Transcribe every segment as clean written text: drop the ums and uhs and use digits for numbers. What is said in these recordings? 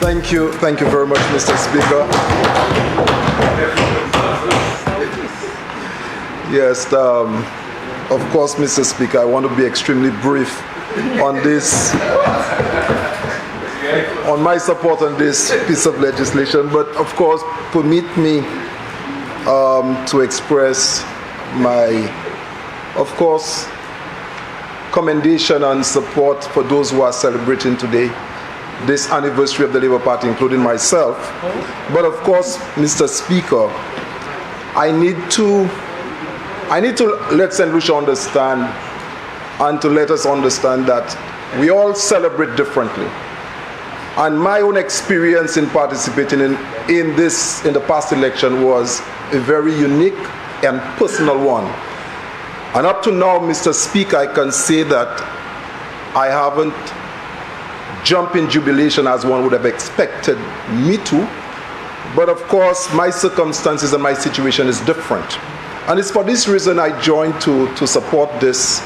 Thank you very much, Mr. Speaker. Yes, of course, Mr. Speaker, I want to be extremely brief on this, on my support on this piece of legislation, but of course, permit me to express my, of course, commendation and support for those who are celebrating today this anniversary of the Labour Party, including myself. But of course, Mr. Speaker, I need to let St. Lucia understand, and to let us understand that we all celebrate differently. And my own experience in participating in the past election was a very unique and personal one. And up to now, Mr. Speaker, I can say that I haven't jumped in jubilation as one would have expected me to. But of course, my circumstances and my situation is different. And it's for this reason I joined to support this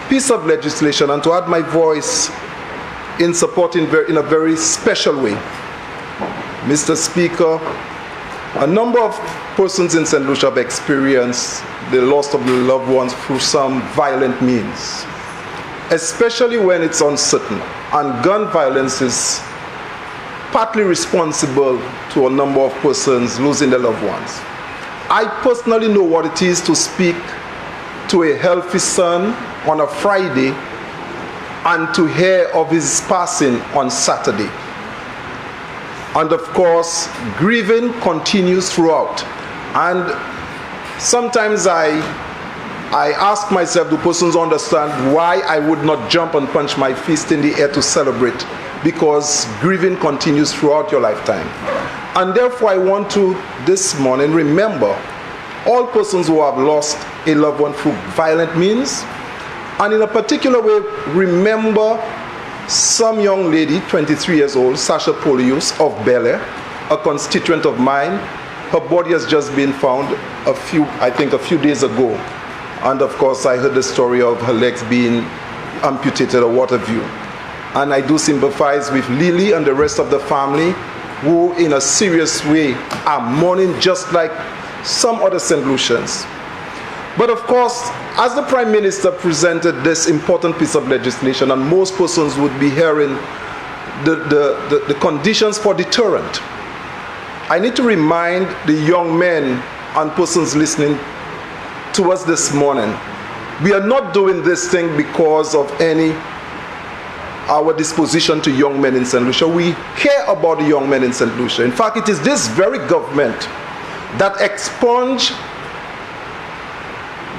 piece of legislation and to add my voice in supporting in a very special way. Mr. Speaker, a number of persons in St. Lucia have experienced the loss of their loved ones through some violent means, especially when it's uncertain. And gun violence is partly responsible to a number of persons losing their loved ones. I personally know what it is to speak to a healthy son on a Friday and to hear of his passing on Saturday. And of course, grieving continues throughout. And sometimes I ask myself, do persons understand why I would not jump and punch my fist in the air to celebrate? Because grieving continues throughout your lifetime. And therefore I want to, this morning, remember all persons who have lost a loved one through violent means. And in a particular way, remember some young lady, 23 years old, Sasha Polius of Bel Air, a constituent of mine. Her body has just been found a few days ago. And of course, I heard the story of her legs being amputated or what have you. And I do sympathize with Lily and the rest of the family who, in a serious way, are mourning just like some other St. Lucians. But of course, as the Prime Minister presented this important piece of legislation, and most persons would be hearing the conditions for deterrent, I need to remind the young men and persons listening to us this morning, we are not doing this thing because of our disposition to young men in St. Lucia. We care about the young men in St. Lucia. In fact, it is this very government that expunged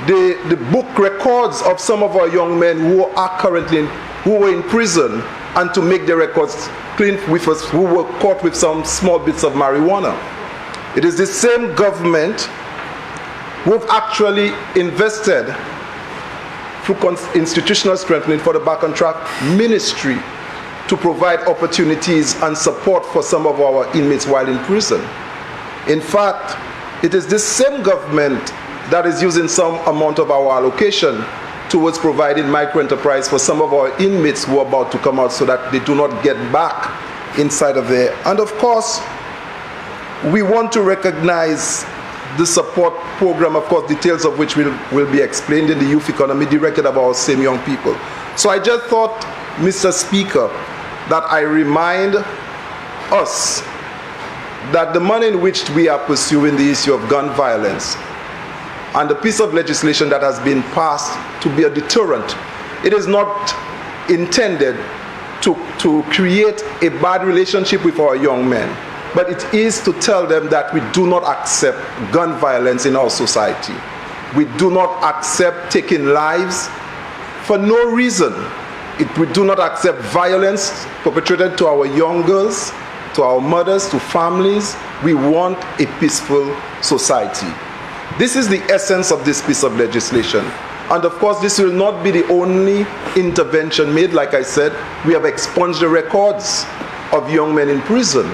the book records of some of our young men who were in prison, and to make their records clean with us, who were caught with some small bits of marijuana. It is the same government who have actually invested through institutional strengthening for the Back on Track ministry to provide opportunities and support for some of our inmates while in prison. In fact, it is this same government that is using some amount of our allocation towards providing micro-enterprise for some of our inmates who are about to come out so that they do not get back inside of there. And of course, we want to recognize the support program, of course, details of which will be explained in the youth economy directed at our same young people. So I just thought, Mr. Speaker, that I remind us that the manner in which we are pursuing the issue of gun violence and the piece of legislation that has been passed to be a deterrent, it is not intended to create a bad relationship with our young men, but it is to tell them that we do not accept gun violence in our society. We do not accept taking lives for no reason. We do not accept violence perpetrated to our young girls, to our mothers, to families. We want a peaceful society. This is the essence of this piece of legislation. And of course, this will not be the only intervention made. Like I said, we have expunged the records of young men in prison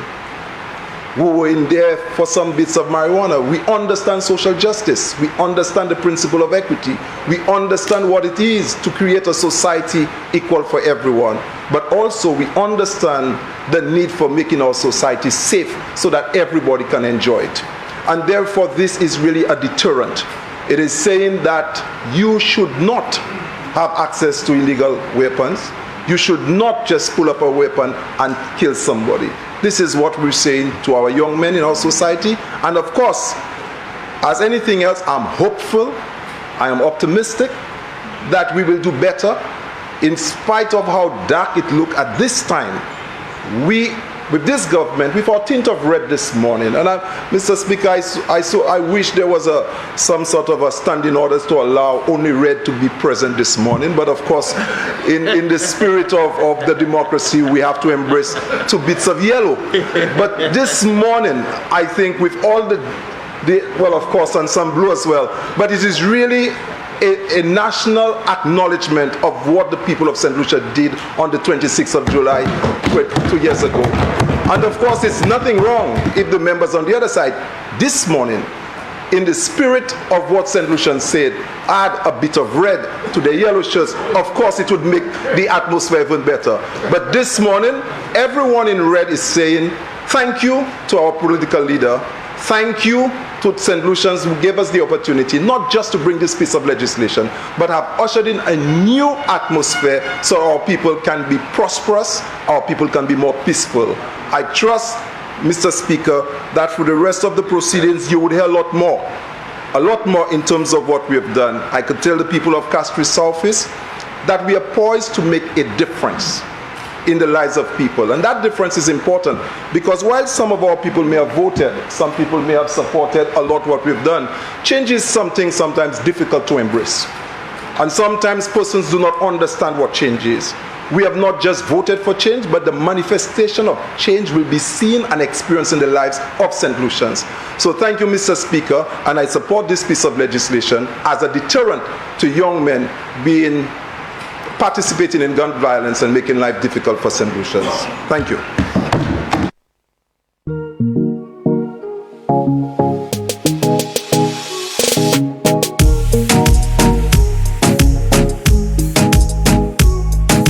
who were in there for some bits of marijuana. We understand social justice. We understand the principle of equity. We understand what it is to create a society equal for everyone. but also we understand the need for making our society safe so that everybody can enjoy it. And therefore, this is really a deterrent. It is saying that you should not have access to illegal weapons. You should not just pull up a weapon and kill somebody. This is what we're saying to our young men in our society. And of course, as anything else, I'm hopeful, I am optimistic that we will do better. In spite of how dark it looked at this time, with this government, with our tint of red this morning, and Mr. Speaker, I wish there was some sort of a standing orders to allow only red to be present this morning, but of course, in the spirit of the democracy, we have to embrace 2 bits of yellow. But this morning, I think with all well, of course, and some blue as well, but it is really a national acknowledgement of what the people of St. Lucia did on the 26th of July 2 years ago. And of course, it's nothing wrong if the members on the other side this morning, in the spirit of what St. Lucians said, add a bit of red to the yellow shirts. Of course, it would make the atmosphere even better. But this morning, everyone in red is saying thank you to our political leader. Thank you to St. Lucians who gave us the opportunity not just to bring this piece of legislation, but have ushered in a new atmosphere so our people can be prosperous, our people can be more peaceful. I trust, Mr. Speaker, that for the rest of the proceedings you would hear a lot more in terms of what we have done. I could tell the people of Castries Southeast that we are poised to make a difference in the lives of people. And that difference is important because while some of our people may have voted, some people may have supported a lot what we've done, change is something sometimes difficult to embrace. And sometimes persons do not understand what change is. We have not just voted for change, but the manifestation of change will be seen and experienced in the lives of St. Lucians. So thank you, Mr. Speaker, and I support this piece of legislation as a deterrent to young men participating in gun violence and making life difficult for St. Lucians. Thank you.